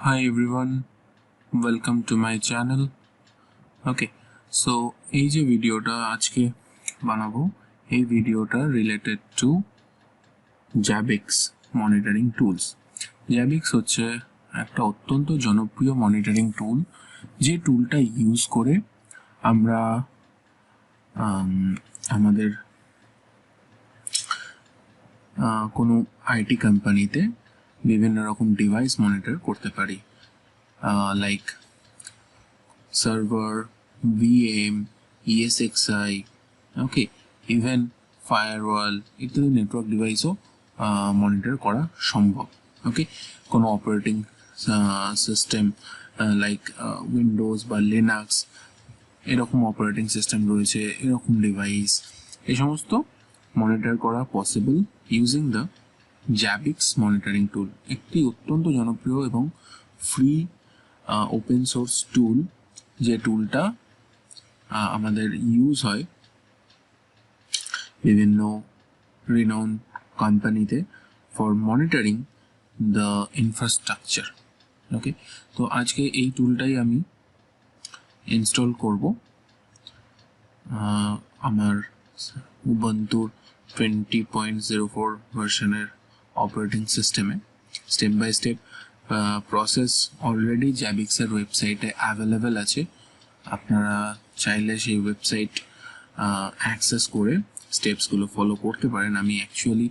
Hi everyone, welcome to my channel. Okay, so এই যে ভিডিওটা আজকে বানাবো এই ভিডিওটা related to Zabbix monitoring tools. Zabbix হচ্ছে একটা অত্যন্ত জনপ্রিয় মনিটরিং টুল, যে টুলটা ইউজ করে আমরা আমাদের কোনো আইটি কোম্পানিতে বিভিন্ন রকম ডিভাইস মনিটর করতে পারি, like server, VM, ESXi, okay, even firewall ইত্যাদি নেটওয়ার্ক ডিভাইসও মনিটর করা সম্ভব। ওকে, কোনো অপারেটিং সিস্টেম লাইক উইন্ডোজ বা লিনাক্স এরকম অপারেটিং সিস্টেম রয়েছে, এরকম ডিভাইস এই সমস্ত মনিটর করা possible using the Zabbix monitoring tool. একটি অত্যন্ত জনপ্রিয় এবং ফ্রি ওপেন সোর্স টুল, যে টুলটা আমাদের ইউজ হয় বিভিন্ন রিনাউন কোম্পানিতে ফর মনিটরিং দ্য ইনফ্রাস্ট্রাকচার। ওকে, তো আজকে এই টুলটাই আমি ইনস্টল করব আমার Ubuntu 20.04 ভার্সনের অপারেটিং সিস্টেমে। Step by step process already Zabbixের ওয়েবসাইটে অ্যাভেলেবেল আছে, আপনারা চাইলে সেই ওয়েবসাইট অ্যাক্সেস করে স্টেপসগুলো ফলো করতে পারেন। আমি অ্যাকচুয়ালি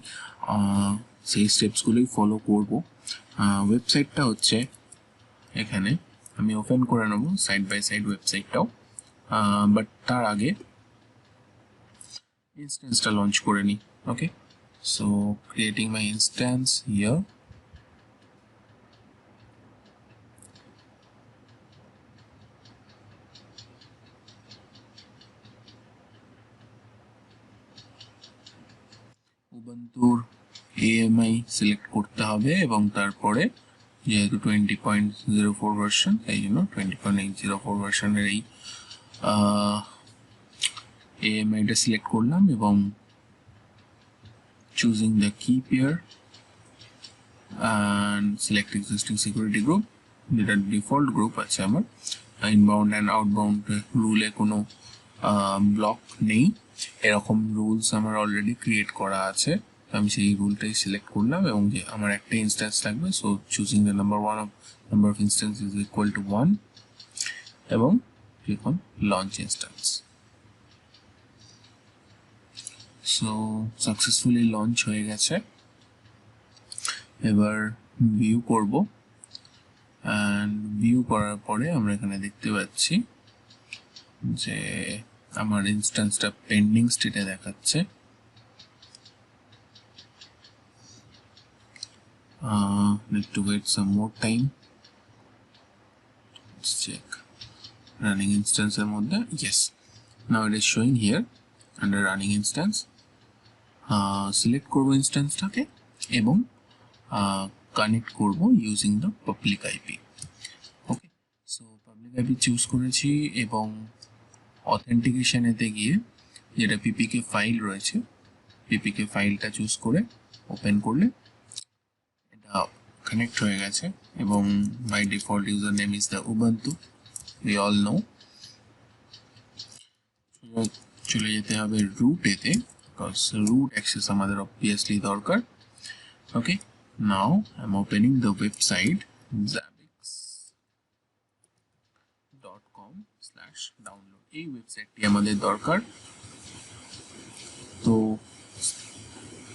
সেই স্টেপসগুলোই ফলো করব। ওয়েবসাইটটা হচ্ছে এখানে, আমি ওপেন করে নেব সাইড বাই সাইড ওয়েবসাইটটাও, বাট তার আগে ইনস্ট্যান্সটা লঞ্চ করে নিই। Okay, so creating my instance here. উবুন্টুর AMI সিলেক্ট করতে হবে এবং তারপরে যেহেতু 20.04 ভার্সন, এই জন্য 20.04 ভার্সনের এই AMIটা সিলেক্ট করলাম এবং choosing the key pair and select existing security group, যেটা ডিফল্ট গ্রুপ আছে আমার। ইনবাউন্ড অ্যান্ড আউটবাউন্ড রুলে কোনো ব্লক নেই, এরকম রুলস আমার অলরেডি ক্রিয়েট করা আছে। আমি সেই রুলটাই সিলেক্ট করলাম এবং যে আমার একটা ইনস্ট্যান্স লাগবে, so choosing the number of instance is equal to 1 এবং click on launch instance. So successfully launch হয়ে গেছে। এবার ভিউ করব, অ্যান্ড ভিউ করার পরে আমরা এখানে দেখতে পাচ্ছি যে আমার ইনস্ট্যান্সটা পেন্ডিং স্টেটে দেখাচ্ছে। Need to wait some more time. Let's check running instance এর মধ্যে, yes, now it is showing here under running instance. Select করব ইনস্ট্যান্সটাকে এবং কানেক্ট করব using the public IP. Okay, so public IP choose করেছি এবং অথেন্টিকেশনেতে গিয়ে যেটা পিপিকে ফাইল রয়েছে, পিপিকে ফাইলটা চুজ করে ওপেন করলে এটা কানেক্ট হয়ে গেছে এবং by default user name is the Ubuntu, we all know. চলে যেতে হবে রুটেতে, because root access আমাদের obviously দরকার। Okay, now I'm opening the website zabbix.com/download. এই ওয়েবসাইটটি আমাদের দরকার। তো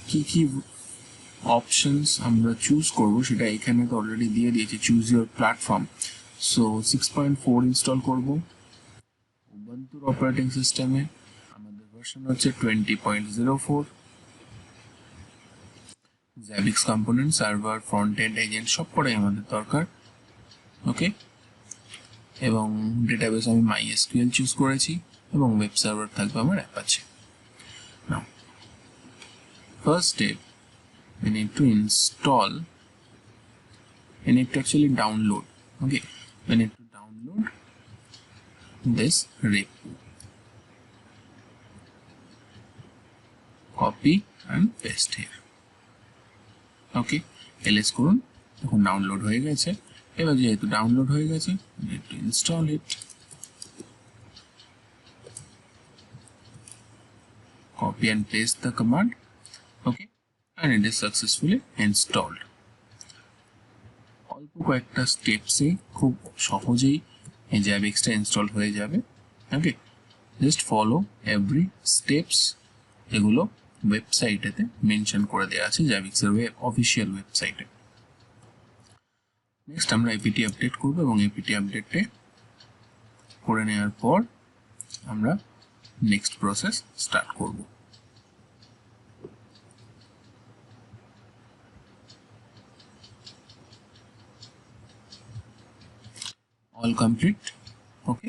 কি কি অপশনস আমরা চুজ করব সেটা এখানে তো অলরেডি দিয়ে দিয়েছে, choose your platform. So 6.4 install করব উবুন্টুর অপারেটিং সিস্টেমে। আমাদের ভার্সন হচ্ছে 20.04। Zabbix component, server, front and, agent সব কটাই আমাদের দরকার। ওকে, এবং ডেটাবেস আমি MySQL চুজ করেছি এবং ওয়েব সার্ভার থাকবে আমার Apache. Now first step, we need to install, we need to actually download. Okay, we need to download this repo, copy and paste here. Okay, LS করুন, এখন download হয়ে গেছে এবার যেহেতু ডাউনলোড হয়ে গেছে, need to install it. Copy and paste the command. Okay, and it is successfully installed. অল্প কয়েকটা স্টেপসে খুব সহজেই এই জ্যাবিক্সটা ইনস্টল হয়ে যাবে। Okay, just follow every steps, এগুলো ওয়েবসাইটেতে মেনশন করে দেওয়া আছে জ্যাবিক্সের অফিসিয়াল ওয়েবসাইটে। নেক্সট আমরা এপিটি আপডেট করব এবং এপিটি আপডেটে করে নেওয়ার পর আমরা নেক্সট প্রসেস স্টার্ট করব। All complete. ওকে,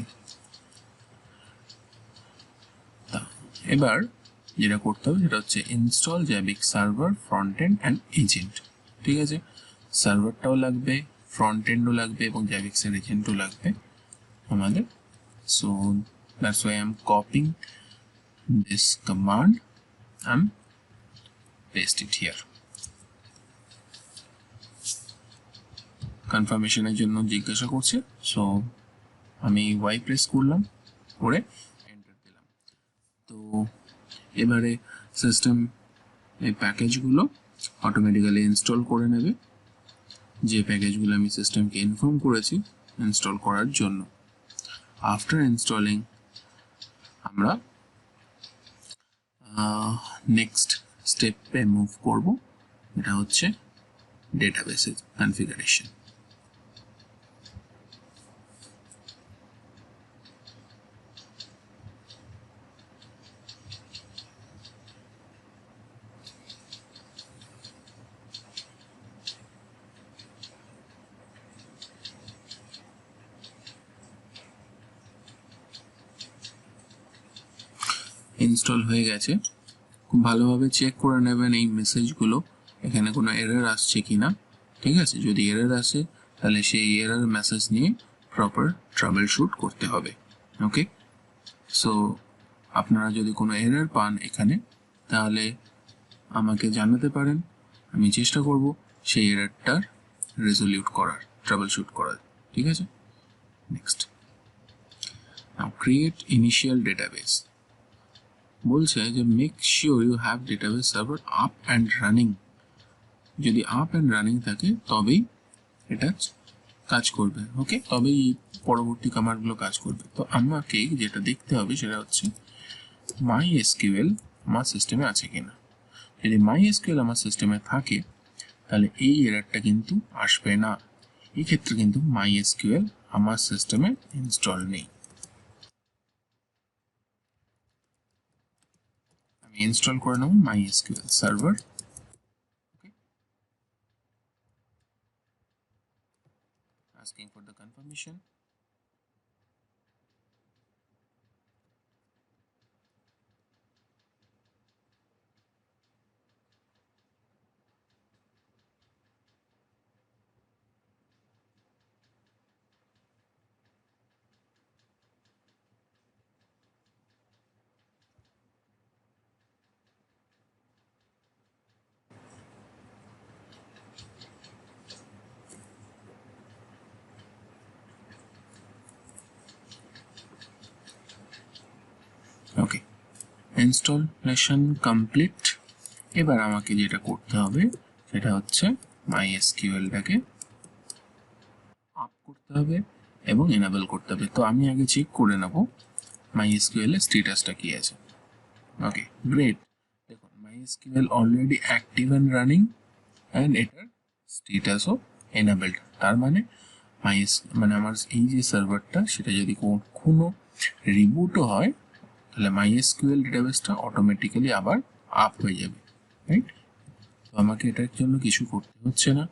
এবার যেটা করতে হবে সেটা হচ্ছে install Zabbix server front end and agent. ঠিক আছে, সার্ভারটাও লাগবে, ফ্রন্ট এন্ডও লাগবে এবং জ্যাবিক্সের এজেন্টও লাগবে আমাদের। So that's why I am copying this command and paste it here. কনফার্মেশনের জন্য জিজ্ঞাসা করছে, সো আমি ওয়াই প্রেস করলাম, করে এন্টার দিলাম। তো এবারে সিস্টেম এই প্যাকেজগুলো অটোমেটিক্যালি ইনস্টল করে নেবে, যে প্যাকেজগুলো আমি সিস্টেমকে ইনফর্ম করেছি ইনস্টল করার জন্য। আফটার ইনস্টলিং আমরা নেক্সট স্টেপে মুভ করব, এটা হচ্ছে ডেটাবেসের কনফিগারেশন। ইনস্টল হয়ে গেছে, খুব ভালোভাবে চেক করে নেবেন এই মেসেজগুলো, এখানে কোনো এরর আসছে কিনা। ঠিক আছে, যদি এরর আসে তাহলে সেই এরর মেসেজ নিয়ে প্রপার ট্রাবল শুট করতে হবে। ওকে, সো আপনারা যদি কোনো এরর পান এখানে তাহলে আমাকে জানাতে পারেন, আমি চেষ্টা করব সেই এররটার রেজলিউট করার, ট্রাবল শুট করার। ঠিক আছে, next now create initial database. বলছে যে make sure you have database server up and running. যদি আপ অ্যান্ড রানিং থাকে তবেই এটা কাজ করবে। ওকে, তবেই পরবর্তী কমান্ডগুলো কাজ করবে। তো আমাকে যেটা দেখতে হবে সেটা হচ্ছে মাই এসকিউএল আমার সিস্টেমে আছে কিনা। যদি মাই এসকিউএল আমার সিস্টেমে থাকে তাহলে এই এররটা কিন্তু আসবে না। এই ক্ষেত্রে কিন্তু মাই এসকিউএল আমার সিস্টেমে ইনস্টল নেই। আমি ইনস্টল করে নেব MySQL server. Asking for the confirmation. Okay, installation complete. এবার আমাকে যেটা করতে হবে সেটা হচ্ছে মাই এসকিউএলটাকে আপ করতে হবে এবং এনাবেল করতে হবে। তো আমি আগে চেক করে নেব মাই এসকিউএল এর স্ট্যাটাসটা কি আছে। ওকে, গ্রেট, দেখুন MySQL already active and running and এটার স্ট্যাটাসও এনাবেলড। তার মানে মানে আমার এই যে সার্ভারটা সেটা যদি কখনো রিবুটও হয় তাহলে মাই এসকিউএল ডেটাবেসটা অটোমেটিক্যালি আবার আপ হয়ে যাবে, রাইট? তো আমাকে এটার জন্য কিছু করতে হচ্ছে না।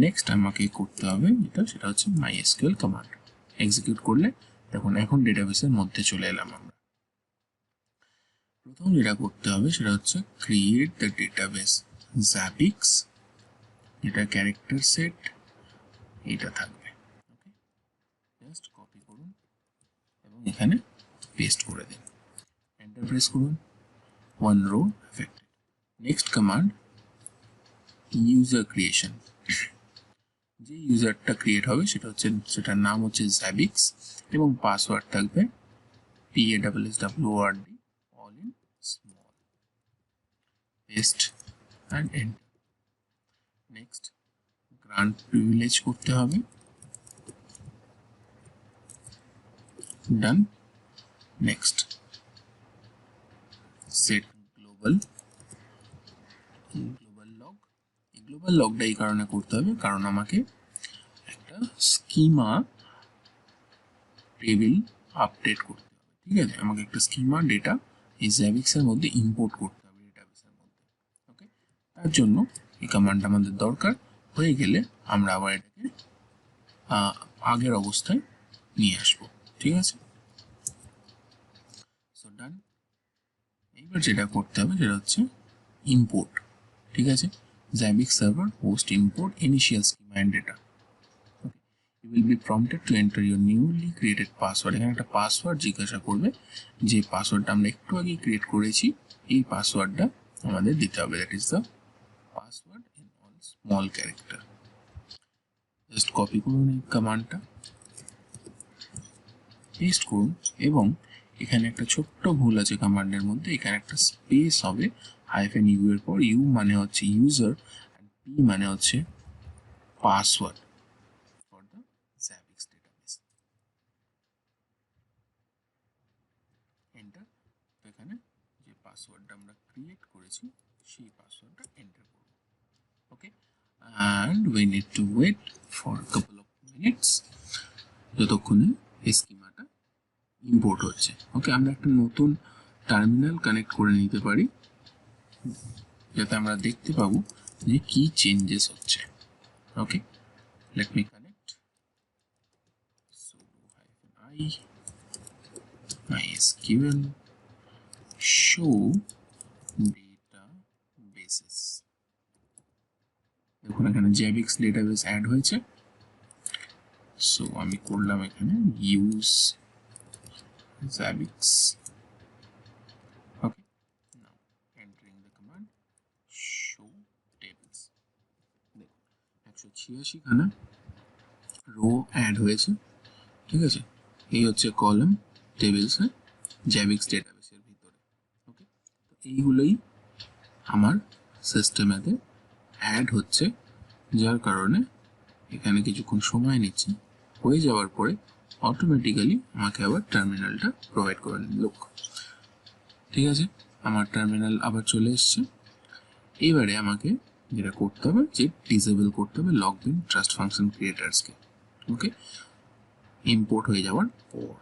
নেক্সট আমাকে করতে হবে যেটা, সেটা হচ্ছে মাই এসকিউএল কমান্ড এক্সিকিউট করলে দেখুন এখন ডেটাবেসের মধ্যে চলে এলাম আমরা। প্রথম যেটা করতে হবে সেটা হচ্ছে ক্রিয়েট দ্য ডেটাবেস জাবিক্স, যেটা ক্যারেক্টার সেট এটা থাকবে। ওকে, জাস্ট কপি করুন এবং এখানে পেস্ট করে দিন, এন্টার প্রেস করুন, one row affected. Next command user creation, যে ইউজারটা ক্রিয়েট হবে সেটার নাম হচ্ছে Zabbix এবং পাসওয়ার্ড থাকবে PASSWORD all in small. Paste and enter. Next, grant privilege করতে হবে, done. Next, set global log. এই global logটা এই কারণে করতে হবে কারণ আমাকে একটা স্কিমা টেবিল আপডেট করতে হবে, ঠিক আছে? আমাকে একটা স্কিমা ডেটা এই Zabbix এর মধ্যে ইম্পোর্ট করতে হবে ডেটাবেসের মধ্যে। ওকে, তার জন্য এই কমান্ডটা আমাদের দরকার। হয়ে গেলে আমরা আবার এটাকে আগের অবস্থায় নিয়ে আসবো, ঠিক আছে? সো ডান। এইবার যেটা করতে হবে সেটা হচ্ছে ইম্পোর্ট, ঠিক আছে? Zabbix server host import initial schema and data. Okay. You will be prompted to enter your newly created password. এখানে একটা পাসওয়ার্ড জিজ্ঞাসা করবে, যে পাসওয়ার্ডটা আমরা একটু আগে ক্রিয়েট করেছি এই পাসওয়ার্ডটা আমাদের দিতে হবে। That is the password in all small character. Just copy করুন এই কমান্ডটা, পেস্ট করুন এবং এখানে একটা ছোট্ট ভুল আছে কমান্ডের মধ্যে, এখানে একটা স্পেস হবে -u এর পর। ইউ মানে হচ্ছে ইউজার আর পি মানে হচ্ছে password for the Zabbix database. Enter. তো এখানে যে পাসওয়ার্ডটা আমরা ক্রিয়েট করেছি সেই পাসওয়ার্ডটা এন্টার করব। ওকে, and we need to wait for a couple of minutes যতক্ষণে এই স্কিমাটা ইম্পোর্ট হচ্ছে। ওকে, আমরা একটা নতুন টার্মিনাল কানেক্ট করে নিতে পারি যাতে আমরা দেখতে পাবো যে কি চেঞ্জেস হচ্ছে। Okay, let me connect sudo-i mysql show databases। দেখুন এখানে Zabbix database অ্যাড হয়েছে। সো আমি করলাম এখানে use Zabbix. Okay, now entering the command show tables. দেখুন 186 খানা রো অ্যাড হয়েছে, ঠিক আছে? এই হচ্ছে কলাম টেবিলসে Zabbix ডেটাবেসের ভিতরে। ওকে, তো এইগুলোই আমার সিস্টেমেতে অ্যাড হচ্ছে, যার কারণে এখানে কিছুক্ষণ সময় নিচ্ছে। হয়ে যাওয়ার পরে অটোমেটিক্যালি আমাকে আবার টার্মিনালটা প্রোভাইড করে লোক, ঠিক আছে? আমার টার্মিনাল আবার চলে এসছে। এইবারে আমাকে যেটা করতে হবে যে ডিসেবল করতে হবে লগইন ট্রাস্ট ফাংশন ক্রিয়েটার্সকে। ওকে, ইম্পোর্ট হয়ে যাওয়ার পর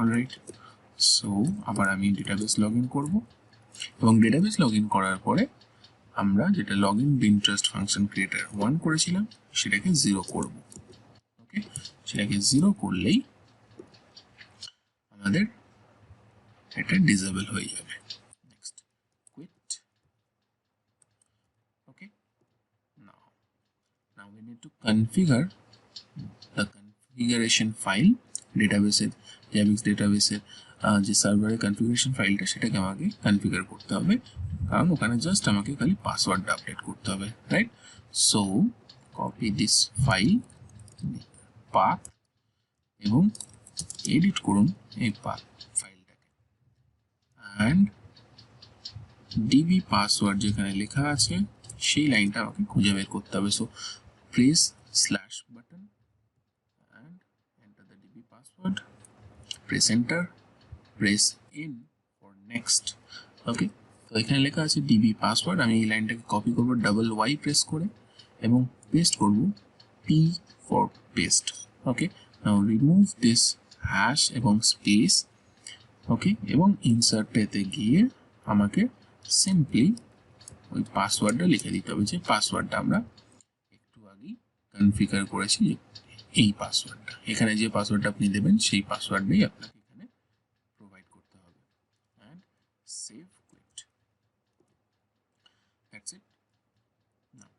অলরাইট। সো আবার আমি ডেটাবেস লগ ইন করবো এবং ডেটাবেস লগ ইন করার পরে আমরা যেটা লগইন বিন ট্রাস্ট ফাংশন ক্রিয়েটার 1 করেছিলাম সেটাকে 0 করব। ওকে, সেটাকে 0 করলেই আমাদের এটা ডিসেবল হয়ে যাবে। Next quit. Okay, now we need to configure the configuration file ডেটাবেসের Zabbix ডেটাবেসের যে সার্ভারের কনফিগারেশন ফাইলটা সেটাকে আমাকে কনফিগার করতে হবে, কারণ ওখানে জাস্ট আমাকে খালি পাসওয়ার্ডটা আপডেট করতে হবে, right? So copy this file path এবং এডিট করুন এই পাথ ফাইলটাকে অ্যান্ড ডিবি পাসওয়ার্ড যেখানে লেখা আছে সেই লাইনটা আমাকে খুঁজে বের করতে হবে। So press slash button and enter the db password, press enter, press in for next. ওকে, তো এখানে লেখা আছে db পাসওয়ার্ড। আমি এই লাইনটাকে কপি করব ডাবল ওয়াই প্রেস করে এবং পেস্ট করব p for paste. Okay, now remove this hash এবং স্পেস। ওকে, এবং ইনসার্টেতে গিয়ে আমাকে সিম্পলি ওই পাসওয়ার্ডটা লিখে দিতে হবে, যে পাসওয়ার্ডটা আমরা একটু আগে কনফিগার করেছি, এই পাসওয়ার্ডটা। এখানে যে পাসওয়ার্ডটা আপনি দেবেন সেই পাসওয়ার্ডটাই আপনাকে এখানে প্রোভাইড করতে হবে and save quit. That's it. Now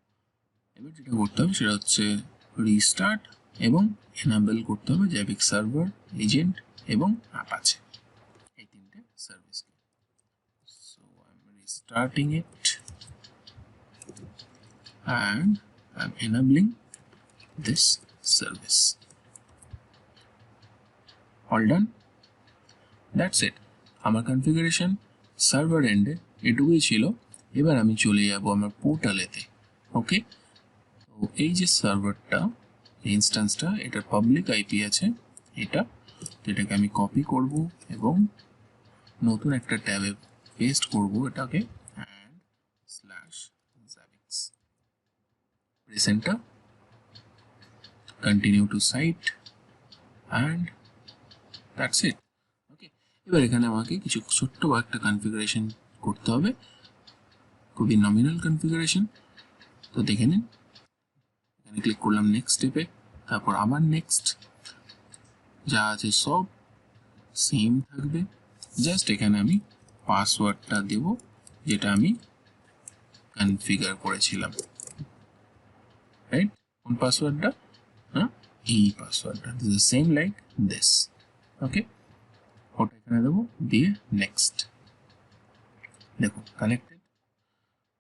এবার যেটা করতে হবে সেটা হচ্ছে রিস্টার্ট এবং এনাবেল করতে হবে Zabbix সার্ভার, এজেন্ট এবং অ্যাপাচে, এই তিনটে সার্ভিসকে। So I am restarting it and I'm enabling this service. All done. That's it. আমার কনফিগারেশন সার্ভার এন্ডে এটুকুই ছিল। এবার আমি চলে যাব আমার পোর্টালেতে। ওকে, তো এই যে সার্ভারটা, ইনস্ট্যান্সটা, এটার পাবলিক আইপি আছে এটা, এটাকে আমি কপি করব এবং নতুন একটা ট্যাবে পেস্ট করব এটাকে, and /Zabbix, press enter, continue to site, and that's it. ওকে, এবার এখানে আমাকে কিছু ছোট্ট একটা কনফিগারেশন করতে হবে, খুবই নমিনাল কনফিগারেশন। তো দেখে নিন, এখানে ক্লিক করলাম নেক্সট স্টেপে, তারপর আবার নেক্সট, যা আছে সব সেম থাকবে, জাস্ট এখানে আমি পাসওয়ার্ডটা দেব যেটা আমি কনফিগার করেছিলাম, রাইট? কোন পাসওয়ার্ডটা? হ্যাঁ, এই পাসওয়ার্ডটা, this is same like this. Okay, ওটা এখানে দেবো, দিয়ে নেক্সট। দেখুন কানেক্টেড,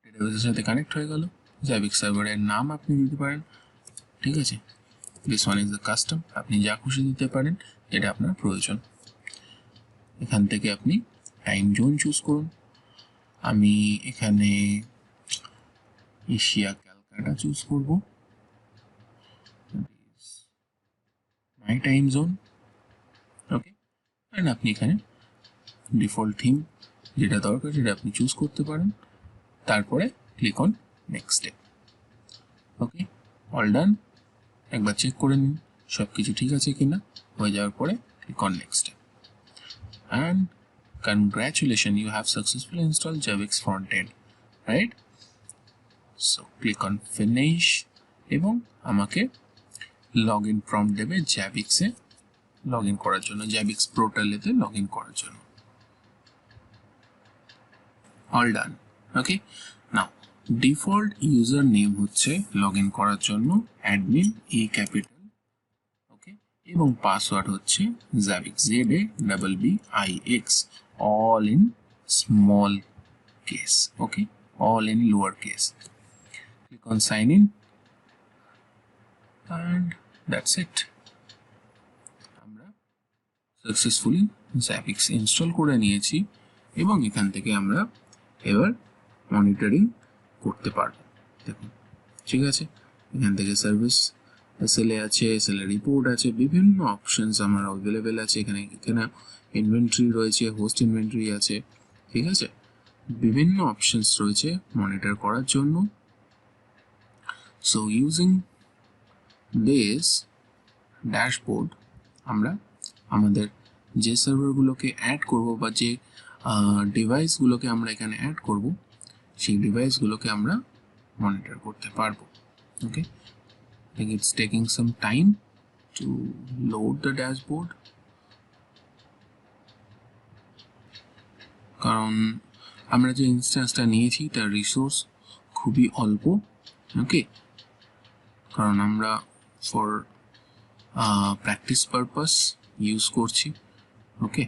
ডেটাবেসের সাথে কানেক্ট হয়ে গেল। জাবিক্স সার্ভারের নাম আপনি দিতে পারেন, ঠিক আছে? This one is the custom, আপনি যা খুশি দিতে পারেন, এটা আপনার প্রয়োজন। এখান থেকে আপনি টাইম জোন চুজ করুন। আমি এখানে এশিয়া ক্যালকাটা চুজ করব, my time zone. Okay, and আপনি এখানে ডিফল্ট থিম যেটা দরকার সেটা আপনি চুজ করতে পারেন, তারপরে click on next step. Okay, all done. একবার চেক করে নিন সব কিছু ঠিক আছে কিনা, হয়ে যাওয়ার পরে click on next step, and congratulations, you have successfully installed Zabbix frontend, right? So click on finish এবং আমাকে লগ ইন প্রম্পট দেবে Zabbix-এ লগ ইন করার জন্য, Zabbix পোর্টালেতে লগ ইন করার জন্য। All done. Okay, now default user name হচ্ছে log in করার জন্য অ্যাডমিন এ ক্যাপিটাল, ওকে, এবং পাসওয়ার্ড হচ্ছে Zabbix, ZABBIX, all in small case, okay, all in lower case. Click on sign in, and that's it. আমরা successfully Zabbix install করে নিয়েছি এবং এখান থেকে আমরা এবার মনিটরিং করতে পারবো। দেখুন ঠিক আছে, এখান থেকে সার্ভিস এসএলএ আছে, এসএলএ রিপোর্ট আছে, বিভিন্ন অপশনস আমার অ্যাভেলেবেল আছে। এখানে ইনভেন্টরি রয়েছে, হোস্ট ইনভেন্টরি আছে, ঠিক আছে, বিভিন্ন অপশনস রয়েছে মনিটর করার জন্য। সো ইউজিং দিস ড্যাশবোর্ড আমরা আমাদের যে সার্ভারগুলোকে অ্যাড করব বা যে ডিভাইসগুলোকে আমরা এখানে অ্যাড করব সেই ডিভাইসগুলোকে আমরা মনিটর করতে পারবো। ওকে, I think it's taking some time to load the dashboard কারণ আমরা যে ইনস্ট্যান্সটা নিয়েছি তার রিসোর্স খুবই অল্প। ওকে, কারণ আমরা ফর প্র্যাকটিস পারপাস ইউজ করছি। Okay,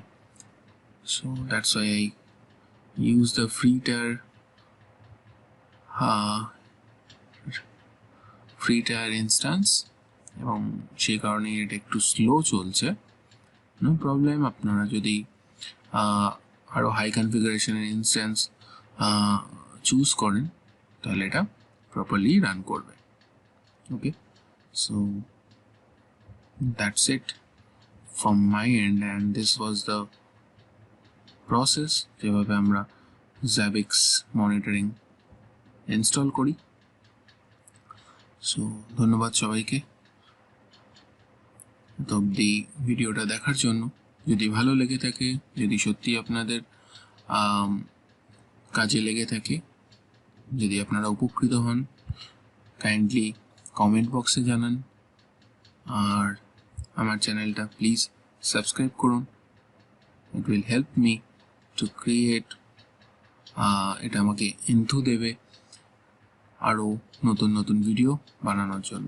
so that's why I use the free tier instance এবং সেই কারণে এটা একটু স্লো চলছে। নো প্রবলেম, আপনারা যদি আরও হাই কনফিগারেশনের ইনস্ট্যান্স চুজ করেন তাহলে এটা প্রপারলি রান করবে। Okay, so that's it from my end, and this was the process যেভাবে আমরা Zabbix মনিটরিং ইনস্টল করি। সো ধন্যবাদ সবাইকে এত অবধি ভিডিওটা দেখার জন্য। যদি ভালো লেগে থাকে, যদি সত্যি আপনাদের কাজে লেগে থাকে, যদি আপনারা উপকৃত হন, কাইন্ডলি কমেন্ট বক্সে জানান, আর আমার চ্যানেলটা প্লিজ সাবস্ক্রাইব করুন। It will help me to create, এটা আমাকে এন্থু দেবে আরও নতুন নতুন ভিডিও বানানোর জন্য।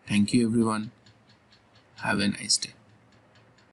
Thank you everyone, have a nice day.